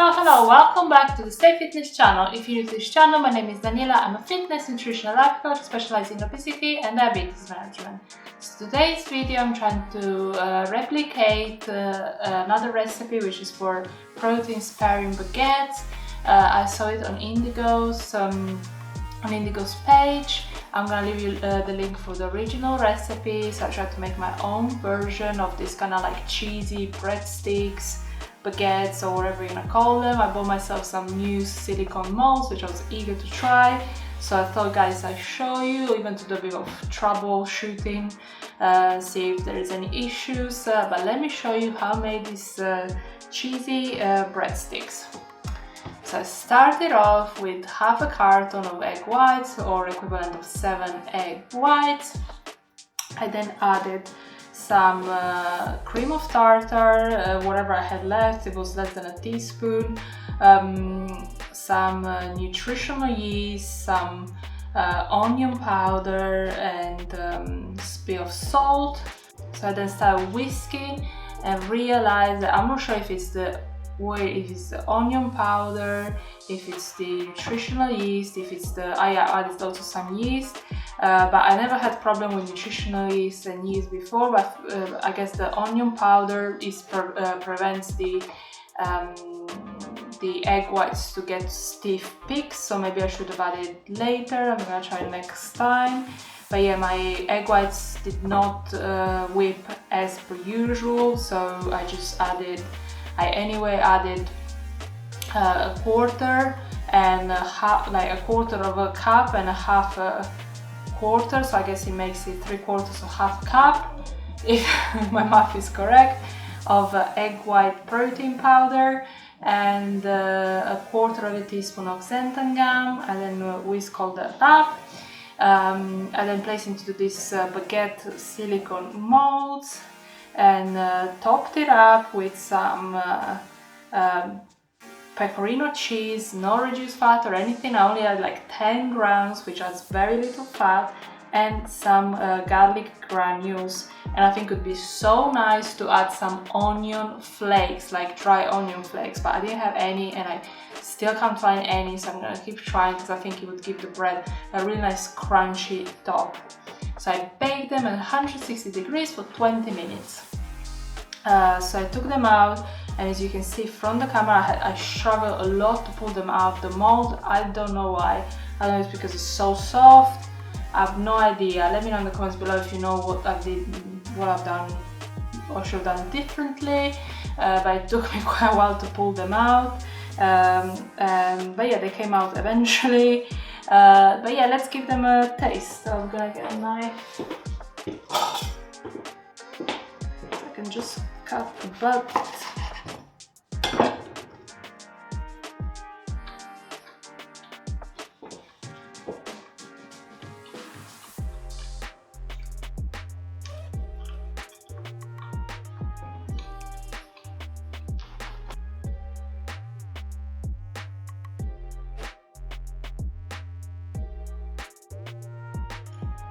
Hello, welcome back to the Stay Fitness channel. If you're new to this channel, my name is Daniela. I'm a fitness, nutritional life coach specializing in obesity and diabetes management. So today's video I'm trying to replicate another recipe which is for protein sparing baguettes. I saw it on Indigo's page. I'm gonna leave you the link for the original recipe. So I tried to make my own version of this kind of like cheesy breadsticks, baguettes, or whatever you're gonna call them. I bought myself some new silicone molds which I was eager to try, so I thought, guys, I show you, even to do a bit of troubleshooting, see if there is any issues, but let me show you how I made these cheesy breadsticks. So I started off with half a carton of egg whites, or equivalent of 7 egg whites. I then added some cream of tartar, whatever I had left, it was less than a teaspoon, some nutritional yeast, some onion powder, and a bit of salt. So I then started whisking and realized that I'm not sure if it's the onion powder, if it's the nutritional yeast, if it's the, I added also some yeast, but I never had problem with nutritional yeast and yeast before, but I guess the onion powder prevents the egg whites to get stiff peaks, so maybe I should have added later. I'm gonna try next time. But yeah, my egg whites did not whip as per usual, so I anyway added a quarter and a half, like a quarter of a cup and a half a quarter, so I guess it makes it 3/4 of half cup, if my math is correct, of egg white protein powder, and a quarter of a teaspoon of xanthan gum, and then whisk all that up, and then place into this baguette silicone molds, and topped it up with some pecorino cheese, no reduced fat or anything. I only had like 10 grams, which has very little fat, and some garlic granules. And I think it would be so nice to add some onion flakes, like dry onion flakes, but I didn't have any, and I still can't find any, so I'm gonna keep trying because I think it would give the bread a really nice crunchy top. So I baked them at 160 degrees for 20 minutes. So I took them out, and as you can see from the camera, I struggled a lot to pull them out of the mold. I don't know why. I don't know if it's because it's so soft. I have no idea. Let me know in the comments below if you know what I've done or should have done differently. But it took me quite a while to pull them out. But yeah, they came out eventually. But yeah, let's give them a taste. So I'm gonna get a knife. I can just cut the butt.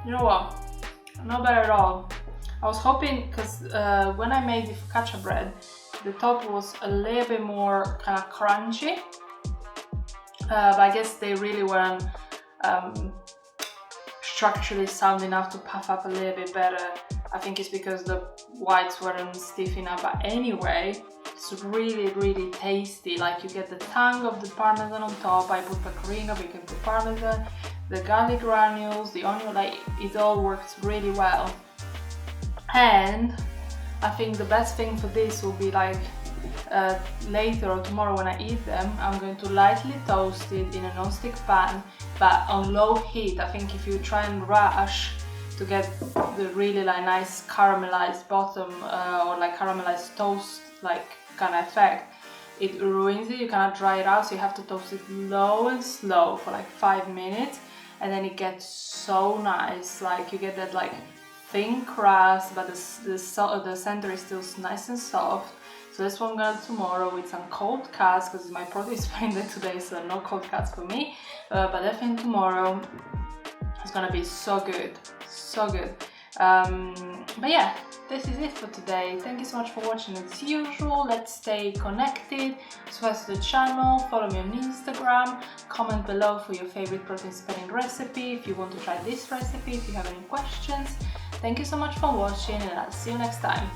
You know what? Not bad at all. I was hoping, because when I made the focaccia bread, the top was a little bit more kind of crunchy, but I guess they really weren't structurally sound enough to puff up a little bit better. I think it's because the whites weren't stiff enough, but anyway, it's really, really tasty. Like, you get the tang of the parmesan on top. I put pecorino, but you can put parmesan, the garlic granules, the onion, like it all works really well. And I think the best thing for this will be like later or tomorrow when I eat them, I'm going to lightly toast it in a non-stick pan, but on low heat. I think if you try and rush to get the really like nice caramelized bottom or like caramelized toast like kind of effect, it ruins it. You cannot dry it out, so you have to toast it low and slow for like 5 minutes, and then it gets so nice. Like, you get that like thin crust, but the center is still nice and soft. So this one I'm gonna do tomorrow with some cold cuts, because my protein is sparing day today, so no cold cuts for me. But definitely tomorrow it's gonna be so good, so good. But yeah, this is it for today. Thank you so much for watching as usual. Let's stay connected. Subscribe to the channel, follow me on Instagram, comment below for your favorite protein spinning recipe if you want to try this recipe, if you have any questions. Thank you so much for watching, and I'll see you next time.